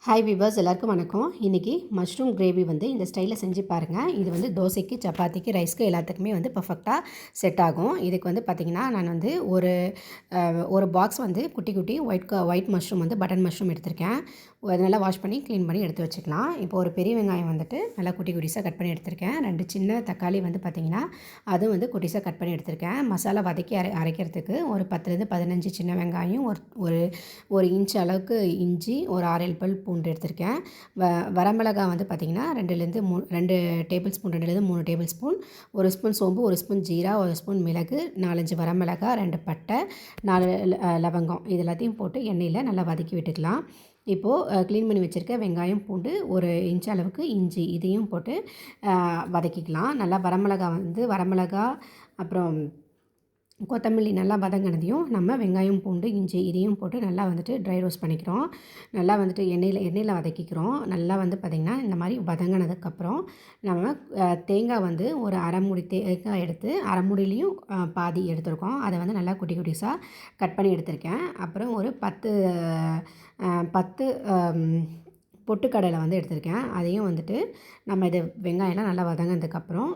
Hi viewers, எல்லாருக்கும் வணக்கம். இன்றைக்கி மஷ்ரூம் கிரேவி வந்து இந்த ஸ்டைலில் செஞ்சு பாருங்கள். இது வந்து தோசைக்கு, சப்பாத்திக்கு, ரைஸ்க்கு எல்லாத்துக்குமே வந்து பர்ஃபெக்டாக செட் ஆகும். இதுக்கு வந்து பார்த்திங்கன்னா, நான் வந்து ஒரு பாக்ஸ் வந்து குட்டி குட்டி ஒயிட் மஷ்ரூம் வந்து பட்டன் மஷ்ரூம் எடுத்திருக்கேன். அதை நல்லா வாஷ் பண்ணி க்ளீன் பண்ணி எடுத்து வச்சுக்கலாம். இப்போ ஒரு பெரிய வெங்காயம் வந்துட்டு நல்லா குட்டி குட்டிஸாக கட் பண்ணி எடுத்திருக்கேன். 2 சின்ன தக்காளி வந்து பார்த்திங்கன்னா, அதுவும் வந்து குட்டிஸாக கட் பண்ணி எடுத்திருக்கேன். மசாலா வதக்கி அரைக்கிறதுக்கு ஒரு 10லேருந்து 15 சின்ன வெங்காயம், ஒரு இன்ச் அளவுக்கு இஞ்சி, ஒரு 6 பல் பூண்டு எடுத்திருக்கேன். வரமிளகா வந்து பார்த்திங்கன்னா 2 டேபிள் ஸ்பூன், 2லேருந்து 3 டேபிள் ஸ்பூன், 1 ஸ்பூன் சோம்பு, 1 ஸ்பூன் ஜீரா, 1 ஸ்பூன் மிளகு, 4-5 வரமிளகா, 2 பட்டை, 4 லவங்கம், இது எல்லாத்தையும் போட்டு எண்ணெயில் நல்லா வதக்கி விட்டுக்கலாம். இப்போது க்ளீன் பண்ணி வச்சுருக்க வெங்காயம், பூண்டு, 1 இன்ச் அளவுக்கு இஞ்சி, இதையும் போட்டு வதக்கிக்கலாம். நல்லா வரமிளகா அப்புறம் கொத்தமல்லி நல்லா வதங்கினதையும் நம்ம வெங்காயம், பூண்டு, இஞ்சி இதையும் போட்டு நல்லா வந்துட்டு ட்ரை ரோஸ்ட் பண்ணிக்கிறோம். நல்லா வந்துட்டு எண்ணெயில் வதக்கிக்கிறோம். நல்லா வந்து பார்த்திங்கன்னா இந்த மாதிரி வதங்கினதுக்கப்புறம் நம்ம தேங்காய் வந்து ஒரு அரை மூடி தேங்காய் எடுத்து அரை மூடிலையும் பாதி எடுத்துருக்கோம். அதை வந்து நல்லா குட்டி குட்டிஸாக கட் பண்ணி எடுத்திருக்கேன். அப்புறம் ஒரு 10 பொட்டுக்கடலை வந்து எடுத்திருக்கேன். அதையும் வந்துட்டு நம்ம இது வெங்காயம்லாம் நல்லா வதங்கினதுக்கப்புறம்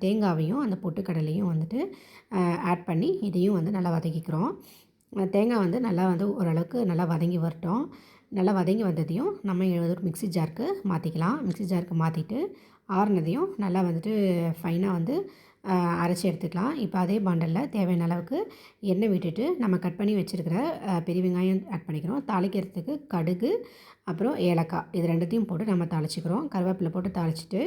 தேங்காவையும் அந்த பொட்டுக்கடலையும் வந்துட்டு ஆட் பண்ணி இதையும் வந்து நல்லா வதக்கிக்கிறோம். தேங்காய் வந்து நல்லா வந்து ஓரளவுக்கு நல்லா வதங்கி வரட்டும். நல்லா வதங்கி வந்ததையும் நம்ம ஒரு மிக்ஸி ஜாருக்கு மாற்றிக்கலாம். மிக்ஸி ஜாருக்கு மாற்றிட்டு ஆறுனதையும் நல்லா வந்துட்டு ஃபைனாக வந்து அரைச்சி எடுத்துக்கலாம். இப்போ அதே பாண்டலில் தேவையான அளவுக்கு எண்ணெய் விட்டுட்டு நம்ம கட் பண்ணி வச்சுருக்கிற பெரிய வெங்காயம் ஆட் பண்ணிக்கிறோம். தாளிக்கிறதுக்கு கடுகு, அப்புறம் ஏலக்காய், இது 2த்தையும் போட்டு நம்ம தாளிச்சிக்கிறோம். கருவேப்பிலை போட்டு தாளிச்சிட்டு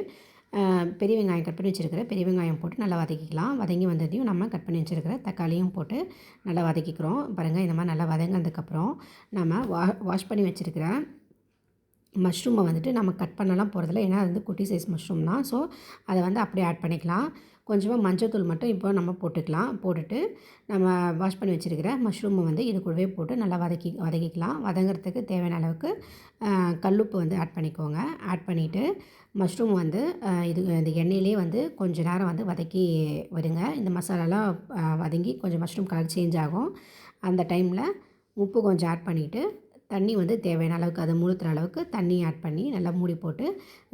பெரிய வெங்காயம் கட் பண்ணி வச்சுருக்கிற பெரிய வெங்காயம் போட்டு நல்லா வதக்கிக்கலாம். வதங்கி வந்ததையும் நம்ம கட் பண்ணி வச்சுருக்கிற தக்காளியும் போட்டு நல்லா வதக்கிக்கிறோம். பாருங்கள், இந்த மாதிரி நல்லா வதங்கினதுக்கப்புறம் நம்ம வாஷ் பண்ணி வச்சுருக்கிற மஷ்ரூமை வந்துட்டு நம்ம கட் பண்ணலாம் போகிறதில்ல. ஏன்னா அது வந்து குட்டி சைஸ் மஷ்ரூம் தான். ஸோ அதை வந்து அப்படியே ஆட் பண்ணிக்கலாம். கொஞ்சமாக மஞ்சள்தூள் மட்டும் இப்போ நம்ம போட்டுக்கலாம். போட்டுட்டு நம்ம வாஷ் பண்ணி வச்சுருக்கிற மஷ்ரூமை வந்து இது கூடவே போட்டு நல்லா வதக்கிக்கலாம். வதங்கிறதுக்கு தேவையான அளவுக்கு கல்லுப்பு வந்து ஆட் பண்ணிக்கோங்க. ஆட் பண்ணிவிட்டு மஷ்ரூம் வந்து இந்த எண்ணெயிலே வந்து கொஞ்சம் நேரம் வந்து வதக்கி விடுங்க. இந்த மசாலாலாம் வதங்கி கொஞ்சம் மஷ்ரூம் கலர் சேஞ்ச் ஆகும். அந்த டைமில் உப்பு கொஞ்சம் ஆட் பண்ணிவிட்டு தண்ணி வந்து தேவையான அளவுக்கு அது முழுத்துற அளவுக்கு தண்ணி ஆட் பண்ணி நல்லா மூடி போட்டு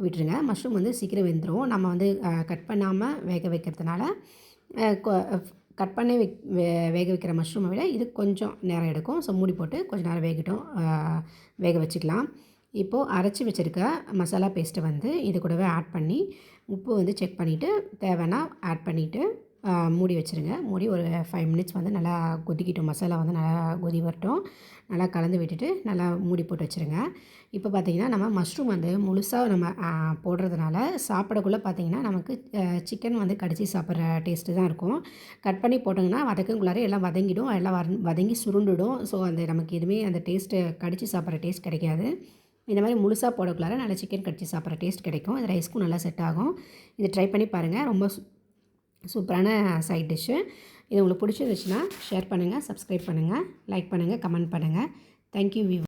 விட்டுருங்க. மஷ்ரூம் வந்து சீக்கிரம் வெந்துடும். நம்ம வந்து கட் பண்ணாமல் வேக வைக்கிறதுனால கட் பண்ணி வேக வைக்கிற மஷ்ரூமை விட இது கொஞ்சம் நேரம் எடுக்கும். ஸோ மூடி போட்டு கொஞ்சம் நேரம் வேக வச்சுக்கலாம். இப்போது அரைச்சி வச்சுருக்க மசாலா பேஸ்ட்டை வந்து இது கூடவே ஆட் பண்ணி உப்பு வந்து செக் பண்ணிவிட்டு தேவைன்னா ஆட் பண்ணிவிட்டு மூடி வச்சுருங்க. மூடி ஒரு 5 மினிட்ஸ் வந்து நல்லா கொதிக்கட்டும். மசாலா வந்து நல்லா கொதி வரட்டும். நல்லா கலந்து விட்டுட்டு நல்லா மூடி போட்டு வச்சுருங்க. இப்போ பார்த்திங்கன்னா நம்ம மஷ்ரூம் வந்து முழுசாக நம்ம போடுறதுனால சாப்பிடக்குள்ளே பார்த்திங்கன்னா நமக்கு சிக்கன் வந்து கடிச்சு சாப்பிட்ற டேஸ்ட்டு தான் இருக்கும். கட் பண்ணி போட்டோங்கன்னா வதக்கங்குள்ளார எல்லாம் வதங்கிடும். எல்லாம் வதங்கி சுருண்டுடும். ஸோ அந்த நமக்கு எதுவுமே அந்த டேஸ்ட்டு கடிச்சு சாப்பிட்ற டேஸ்ட் கிடைக்காது. இந்த மாதிரி முழுசாக போடக்குள்ளார நல்லா சிக்கன் கடிச்சு சாப்பிட்ற டேஸ்ட் கிடைக்கும். இது ரைஸ்க்கும் நல்லா செட் ஆகும். இது ட்ரை பண்ணி பாருங்கள். ரொம்ப சூப்பரான சைட் டிஷ்ஷு. இது உங்களுக்கு பிடிச்சிருந்துச்சுன்னா ஷேர் பண்ணுங்கள், சப்ஸ்கிரைப் பண்ணுங்கள், லைக் பண்ணுங்கள், கமெண்ட் பண்ணுங்கள். தேங்க்யூ.